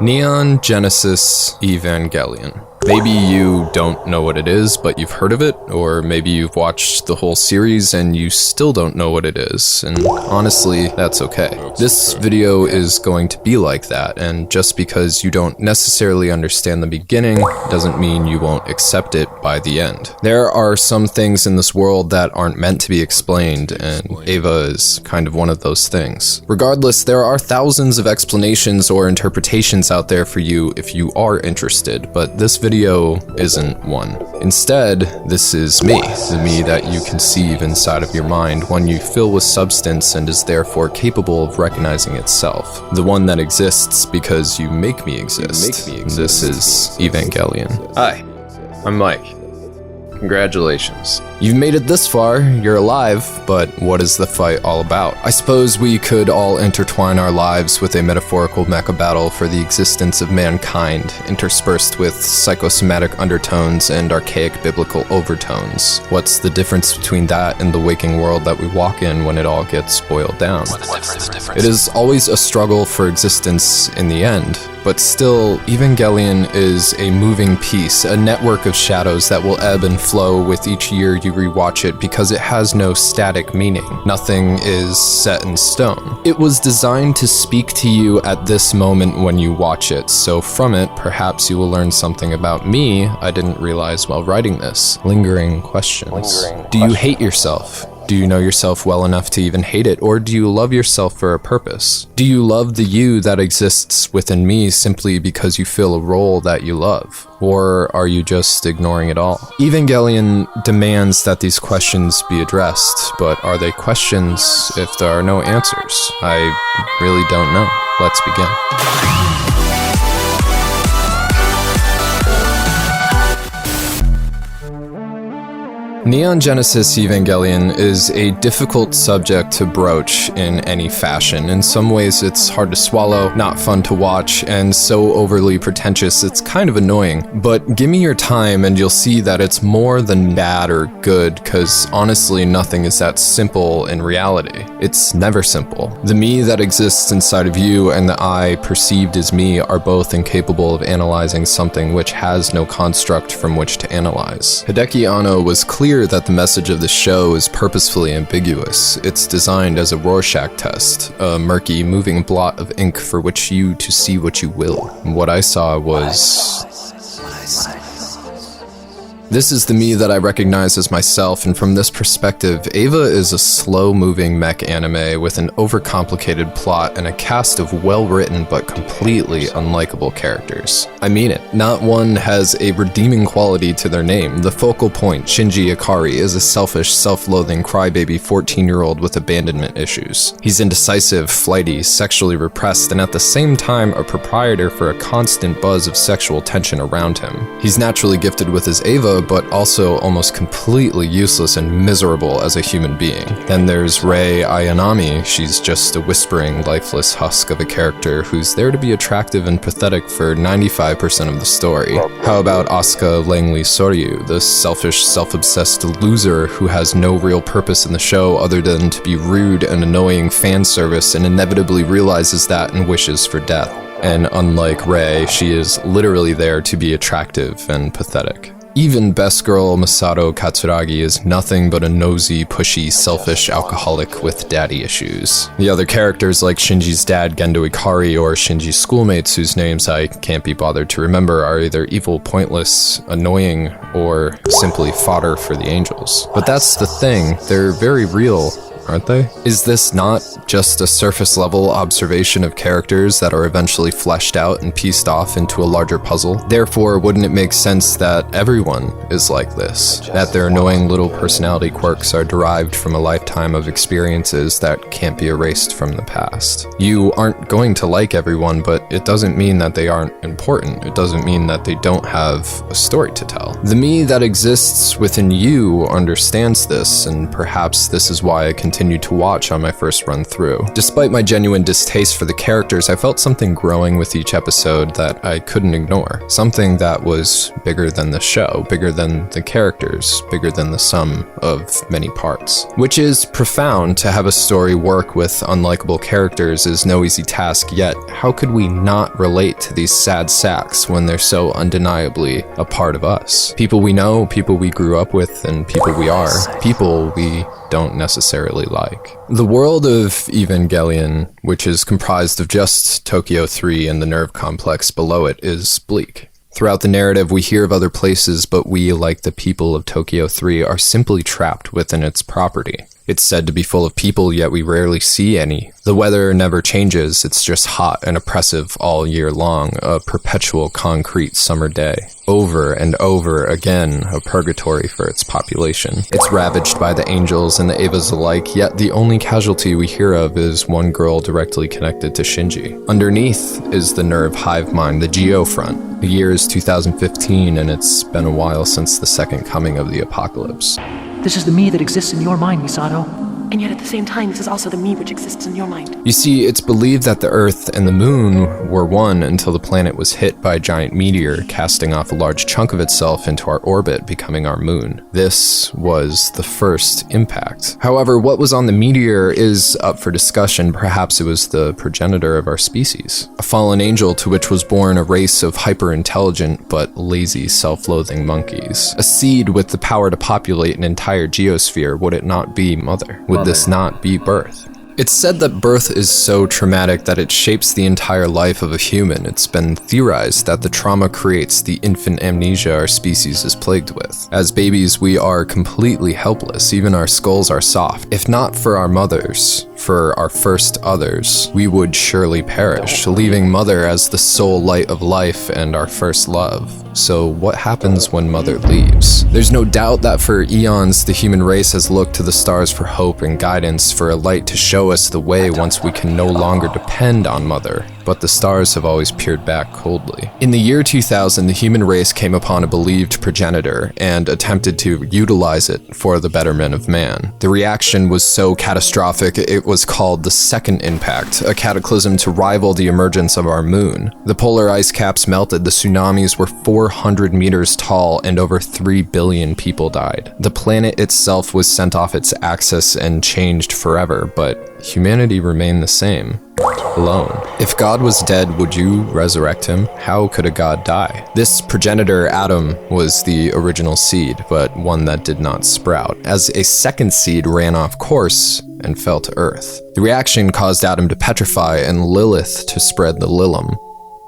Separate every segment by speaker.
Speaker 1: Neon Genesis Evangelion. Maybe you don't know what it is, but you've heard of it, or maybe you've watched the whole series and you still don't know what it is, and honestly, that's okay. This video is going to be like that, and just because you don't necessarily understand the beginning doesn't mean you won't accept it by the end. There are some things in this world that aren't meant to be explained, and Eva is kind of one of those things. Regardless, there are thousands of explanations or interpretations out there for you if you are interested, but this video isn't one. Instead, this is me, the me that you conceive inside of your mind, one you fill with substance and is therefore capable of recognizing itself. The one that exists because you make me exist. This is Evangelion. Hi, I'm Mike. Congratulations. You've made it this far, you're alive, but what is the fight all about? I suppose we could all intertwine our lives with a metaphorical mecha battle for the existence of mankind, interspersed with psychosomatic undertones and archaic biblical overtones. What's the difference between that and the waking world that we walk in when it all gets boiled down? It is always a struggle for existence in the end, but still, Evangelion is a moving piece, a network of shadows that will ebb and flow with each year you rewatch it because it has no static meaning. Nothing is set in stone. It was designed to speak to you at this moment when you watch it, so from it, perhaps you will learn something about me I didn't realize while writing this. Lingering questions. Do you hate yourself? Do you know yourself well enough to even hate it, or do you love yourself for a purpose? Do you love the you that exists within me simply because you fill a role that you love? Or are you just ignoring it all? Evangelion demands that these questions be addressed, but are they questions if there are no answers? I really don't know. Let's begin. Neon Genesis Evangelion is a difficult subject to broach in any fashion. In some ways it's hard to swallow, not fun to watch, and so overly pretentious it's kind of annoying. But give me your time and you'll see that it's more than bad or good, cause honestly nothing is that simple in reality. It's never simple. The me that exists inside of you and the I perceived as me are both incapable of analyzing something which has no construct from which to analyze. Hideki Anno was clear that the message of the show is purposefully ambiguous. It's designed as a Rorschach test, a murky, moving blot of ink for which you to see what you will. What I saw was... This is the me that I recognize as myself, and from this perspective, Eva is a slow-moving mech anime with an overcomplicated plot and a cast of well-written but completely unlikable characters. I mean it. Not one has a redeeming quality to their name. The focal point, Shinji Ikari, is a selfish, self-loathing crybaby 14-year-old with abandonment issues. He's indecisive, flighty, sexually repressed, and at the same time a proprietor for a constant buzz of sexual tension around him. He's naturally gifted with his Eva, but also almost completely useless and miserable as a human being. Then there's Rei Ayanami. She's just a whispering, lifeless husk of a character who's there to be attractive and pathetic for 95% of the story. How about Asuka Langley Soryu, the selfish, self-obsessed loser who has no real purpose in the show other than to be rude and annoying fan service and inevitably realizes that and wishes for death. And unlike Rei, she is literally there to be attractive and pathetic. Even best girl Masato Katsuragi is nothing but a nosy, pushy, selfish alcoholic with daddy issues. The other characters like Shinji's dad Gendo Ikari or Shinji's schoolmates whose names I can't be bothered to remember are either evil, pointless, annoying, or simply fodder for the angels. But that's the thing, they're very real, aren't they? Is this not just a surface-level observation of characters that are eventually fleshed out and pieced off into a larger puzzle? Therefore, wouldn't it make sense that everyone is like this? That their annoying little personality quirks are derived from a lifetime of experiences that can't be erased from the past? You aren't going to like everyone, but it doesn't mean that they aren't important. It doesn't mean that they don't have a story to tell. The me that exists within you understands this, and perhaps this is why I continue continued to watch on my first run through. Despite my genuine distaste for the characters, I felt something growing with each episode that I couldn't ignore. Something that was bigger than the show, bigger than the characters, bigger than the sum of many parts. Which is profound. To have a story work with unlikable characters is no easy task, yet how could we not relate to these sad sacks when they're so undeniably a part of us? People we know, people we grew up with, and people we are. People we don't necessarily like. The world of Evangelion, which is comprised of just Tokyo 3 and the NERV complex below it, is bleak. Throughout the narrative, we hear of other places, but we, like the people of Tokyo 3, are simply trapped within its property. It's said to be full of people, yet we rarely see any. The weather never changes, it's just hot and oppressive all year long, a perpetual concrete summer day. Over and over again, a purgatory for its population. It's ravaged by the angels and the Evas alike, yet the only casualty we hear of is one girl directly connected to Shinji. Underneath is the NERV hive mind, the Geofront. The year is 2015, and it's been a while since the second coming of the apocalypse.
Speaker 2: This is the me that exists in your mind, Misato.
Speaker 3: And yet at the same time, this is also the me which exists in your mind.
Speaker 1: You see, it's believed that the Earth and the Moon were one until the planet was hit by a giant meteor, casting off a large chunk of itself into our orbit, becoming our moon. This was the first impact. However, what was on the meteor is up for discussion. Perhaps it was the progenitor of our species. A fallen angel to which was born a race of hyper-intelligent but lazy, self-loathing monkeys. A seed with the power to populate an entire geosphere. Would it not be Mother? Would this not be birth? It's said that birth is so traumatic that it shapes the entire life of a human. It's been theorized that the trauma creates the infant amnesia our species is plagued with. As babies, we are completely helpless. Even our skulls are soft. If not for our mothers, for our first others, we would surely perish, leaving Mother as the sole light of life and our first love. So what happens when Mother leaves? There's no doubt that for eons, the human race has looked to the stars for hope and guidance, for a light to show us the way once we can no longer depend on Mother. But the stars have always peered back coldly. In the year 2000, the human race came upon a believed progenitor and attempted to utilize it for the betterment of man. The reaction was so catastrophic, it was called the second impact, a cataclysm to rival the emergence of our moon. The polar ice caps melted, the tsunamis were 400 meters tall, and over 3 billion people died. The planet itself was sent off its axis and changed forever, but humanity remained the same. Alone. If God was dead, would you resurrect him? How could a god die? This progenitor, Adam, was the original seed, but one that did not sprout, as a second seed ran off course and fell to earth. The reaction caused Adam to petrify and Lilith to spread the Lilum,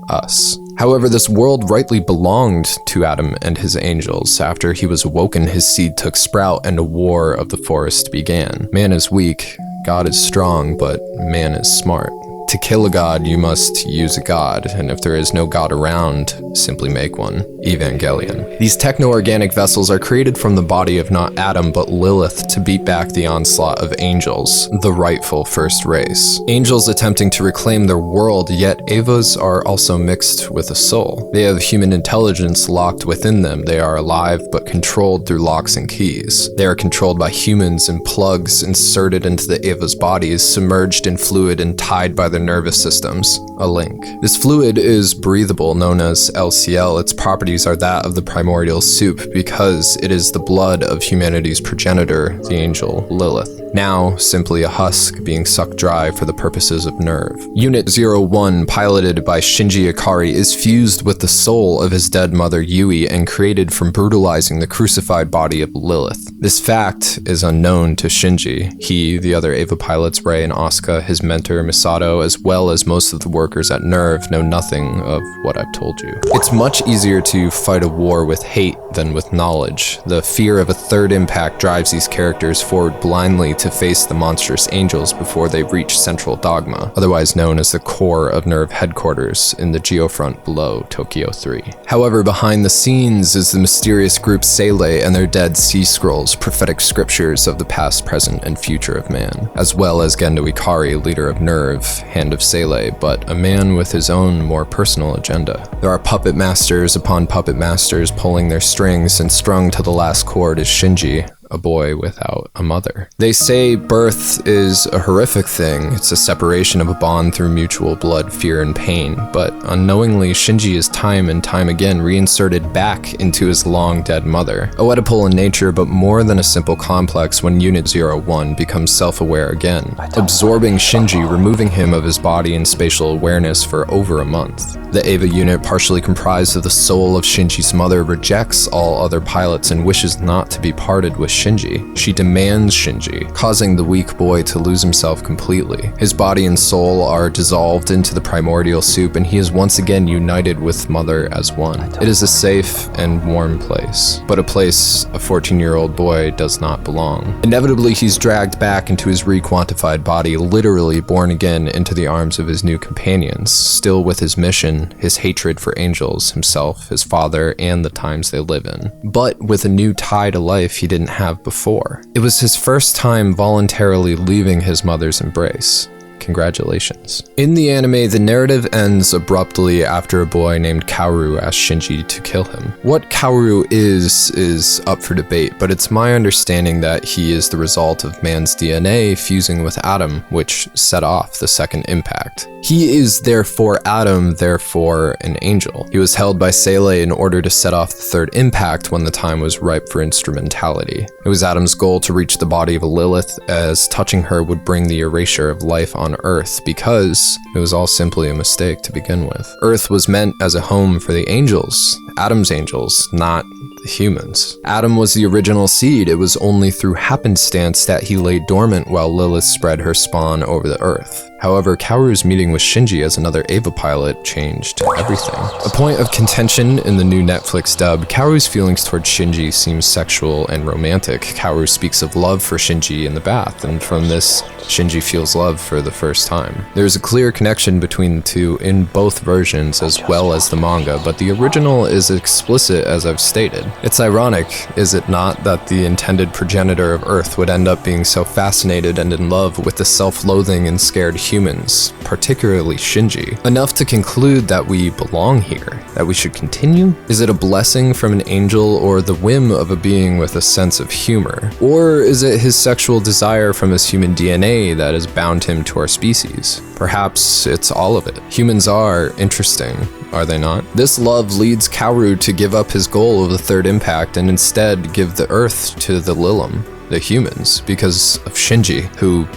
Speaker 1: us. However, this world rightly belonged to Adam and his angels. After he was awoken, his seed took sprout and a war of the forest began. Man is weak, God is strong, but man is smart. To kill a god, you must use a god, and if there is no god around, simply make one. Evangelion. These techno-organic vessels are created from the body of not Adam, but Lilith to beat back the onslaught of angels, the rightful first race. Angels attempting to reclaim their world, yet Evas are also mixed with a soul. They have human intelligence locked within them. They are alive, but controlled through locks and keys. They are controlled by humans and plugs inserted into the Eva's bodies, submerged in fluid and tied by their nervous systems, a link. This fluid is breathable, known as LCL. Its properties are that of the primordial soup because it is the blood of humanity's progenitor, the angel Lilith. Now, simply a husk being sucked dry for the purposes of NERV. Unit 01, piloted by Shinji Ikari, is fused with the soul of his dead mother Yui and created from brutalizing the crucified body of Lilith. This fact is unknown to Shinji. He, the other Eva pilots, Rei and Asuka, his mentor Misato, as well as most of the workers at NERV, know nothing of what I've told you. It's much easier to fight a war with hate than with knowledge. The fear of a third impact drives these characters forward blindly to face the monstrous angels before they reach Central Dogma, otherwise known as the core of NERV headquarters in the Geofront below Tokyo 3. However, behind the scenes is the mysterious group Seele and their dead sea scrolls, prophetic scriptures of the past, present, and future of man, as well as Gendo Ikari, leader of NERV, Hand of Seele, but a man with his own more personal agenda. There are puppet masters upon puppet masters pulling their strings, and strung to the last chord is Shinji, a boy without a mother. They say birth is a horrific thing. It's a separation of a bond through mutual blood, fear, and pain. But unknowingly, Shinji is time and time again reinserted back into his long-dead mother. Oedipal in nature, but more than a simple complex when Unit 01 becomes self-aware again, absorbing Shinji, removing him of his body and spatial awareness for over a month. The Eva unit, partially comprised of the soul of Shinji's mother, rejects all other pilots and wishes not to be parted with Shinji. She demands Shinji, causing the weak boy to lose himself completely. His body and soul are dissolved into the primordial soup, and he is once again united with mother as one. It is a safe and warm place, but a place a 14-year-old boy does not belong. Inevitably, he's dragged back into his requantified body, literally born again into the arms of his new companions, still with his mission, his hatred for angels, himself, his father, and the times they live in. But with a new tie to life he didn't have before. It was his first time voluntarily leaving his mother's embrace. Congratulations. In the anime, the narrative ends abruptly after a boy named Kaworu asks Shinji to kill him. What Kaworu is up for debate, but it's my understanding that he is the result of man's DNA fusing with Adam, which set off the second impact. He is therefore Adam, therefore an angel. He was held by Sele in order to set off the third impact when the time was ripe for instrumentality. It was Adam's goal to reach the body of Lilith, as touching her would bring the erasure of life on Earth, because it was all simply a mistake to begin with. Earth was meant as a home for the angels, Adam's angels, not the humans. Adam was the original seed. It was only through happenstance that he lay dormant while Lilith spread her spawn over the Earth. However, Kaworu's meeting with Shinji as another Eva pilot changed everything. A point of contention in the new Netflix dub, Kaworu's feelings towards Shinji seem sexual and romantic. Kaworu speaks of love for Shinji in the bath, and from this, Shinji feels love for the first time. There's a clear connection between the two in both versions as well as the manga, but the original is explicit as I've stated. It's ironic, is it not, that the intended progenitor of Earth would end up being so fascinated and in love with the self-loathing and scared humans, particularly Shinji, enough to conclude that we belong here, that we should continue? Is it a blessing from an angel or the whim of a being with a sense of humor? Or is it his sexual desire from his human DNA that has bound him to our species? Perhaps it's all of it. Humans are interesting, are they not? This love leads Kaworu to give up his goal of the third impact and instead give the Earth to the Lilim, the humans, because of Shinji, who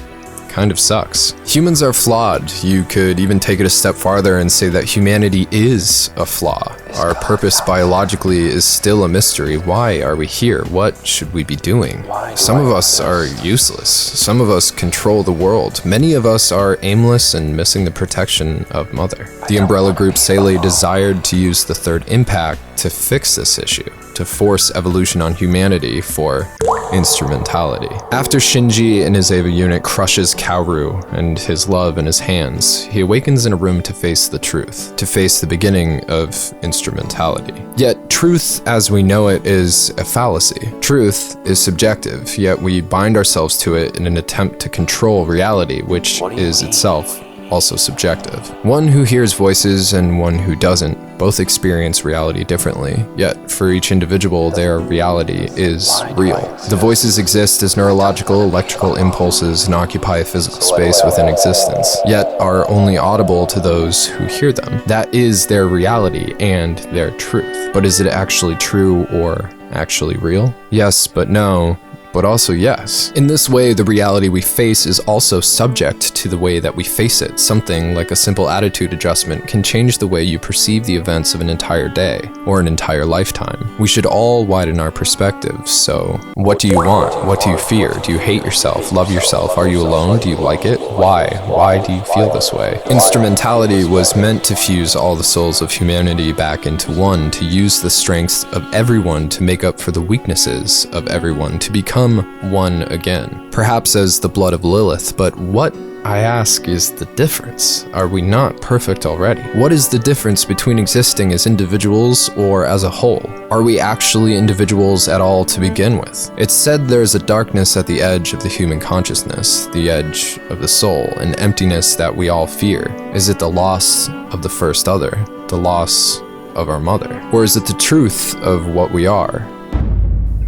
Speaker 1: kind of sucks. Humans are flawed. You could even take it a step farther and say that humanity is a flaw. Our purpose biologically is still a mystery. Why are we here? What should we be doing? Some of us are useless. Some of us control the world. Many of us are aimless and missing the protection of Mother. The umbrella group Sele desired to use the third impact to fix this issue, to force evolution on humanity for instrumentality. After Shinji and his Eva unit crushes Kaworu and his love in his hands, he awakens in a room to face the truth, to face the beginning of instrumentality. Yet truth as we know it is a fallacy. Truth is subjective, yet we bind ourselves to it in an attempt to control reality, which is itself also subjective. One who hears voices and one who doesn't both experience reality differently, yet for each individual their reality is real. The voices exist as neurological, electrical impulses and occupy a physical space within existence, yet are only audible to those who hear them. That is their reality and their truth. But is it actually true or actually real? Yes, but no. But also yes. In this way, the reality we face is also subject to the way that we face it. Something like a simple attitude adjustment can change the way you perceive the events of an entire day, or an entire lifetime. We should all widen our perspectives, so what do you want? What do you fear? Do you hate yourself? Love yourself? Are you alone? Do you like it? Why? Why do you feel this way? Instrumentality was meant to fuse all the souls of humanity back into one, to use the strengths of everyone to make up for the weaknesses of everyone, to become one again. Perhaps as the blood of Lilith, but what, I ask, is the difference? Are we not perfect already? What is the difference between existing as individuals or as a whole? Are we actually individuals at all to begin with? It's said there's a darkness at the edge of the human consciousness, the edge of the soul, an emptiness that we all fear. Is it the loss of the first other, the loss of our mother? Or is it the truth of what we are?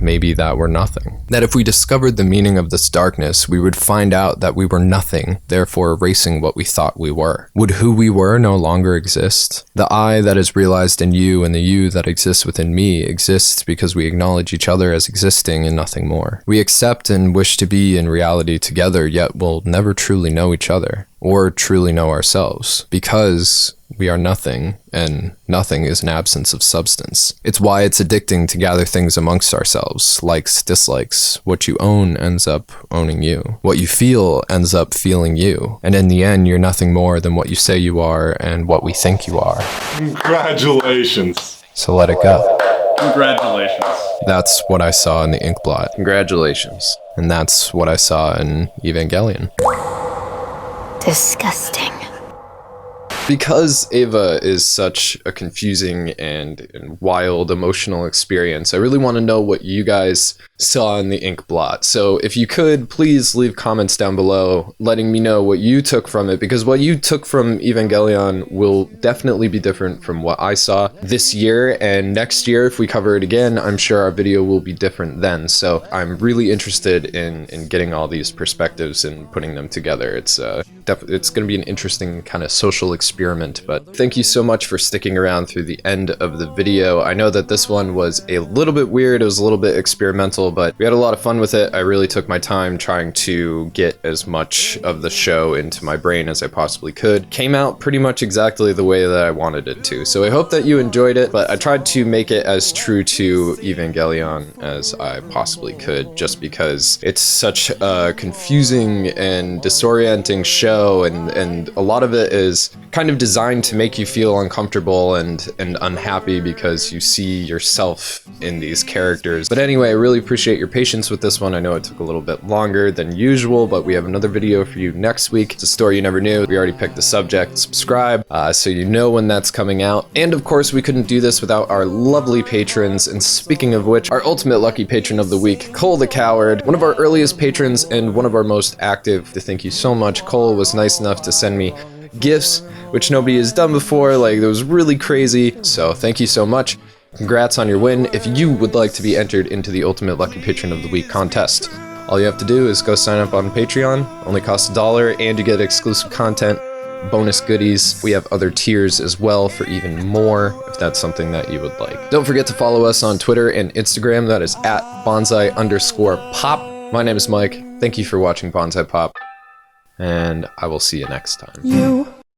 Speaker 1: maybe that we're nothing. That if we discovered the meaning of this darkness, we would find out that we were nothing, therefore erasing what we thought we were. Would who we were no longer exist? The I that is realized in you and the you that exists within me exists because we acknowledge each other as existing and nothing more. We accept and wish to be in reality together, yet will never truly know each other, or truly know ourselves, because we are nothing, and nothing is an absence of substance. It's why it's addicting to gather things amongst ourselves, likes, dislikes. What you own ends up owning you. What you feel ends up feeling you. And in the end, you're nothing more than what you say you are and what we think you are.
Speaker 4: Congratulations.
Speaker 1: So let it go.
Speaker 4: Congratulations.
Speaker 1: That's what I saw in the ink blot. Congratulations. And that's what I saw in Evangelion.
Speaker 5: Disgusting.
Speaker 1: Because Eva is such a confusing and wild emotional experience, I really want to know what you guys saw in the ink blot. So if you could, please leave comments down below letting me know what you took from it, because what you took from Evangelion will definitely be different from what I saw this year, and next year if we cover it again, I'm sure our video will be different then. So I'm really interested in getting all these perspectives and putting them together. It's going to be an interesting kind of social experiment, but thank you so much for sticking around through the end of the video. I know that this one was a little bit weird, it was a little bit experimental, but we had a lot of fun with it. I really took my time trying to get as much of the show into my brain as I possibly could. Came out pretty much exactly the way that I wanted it to, so I hope that you enjoyed it, but I tried to make it as true to Evangelion as I possibly could, just because it's such a confusing and disorienting show, and a lot of it is kind of designed to make you feel uncomfortable and unhappy because you see yourself in these characters. But anyway, I really appreciate your patience with this one. I know it took a little bit longer than usual, but we have another video for you next week. It's a story you never knew. We already picked the subject. Subscribe so you know when that's coming out. And of course, we couldn't do this without our lovely patrons. And speaking of which, our ultimate lucky patron of the week, Cole the Coward, one of our earliest patrons and one of our most active. Thank you so much. Cole was nice enough to send me gifts, which nobody has done before. Like, it was really crazy. So thank you so much. Congrats on your win. If you would like to be entered into the Ultimate Lucky Patron of the Week contest, all you have to do is go sign up on Patreon. Only costs $1, and you get exclusive content, bonus goodies. We have other tiers as well for even more, if that's something that you would like. Don't forget to follow us on Twitter and Instagram. That is at bonsai_pop. My name is Mike. Thank you for watching Bonsai Pop, and I will see you next time.
Speaker 5: You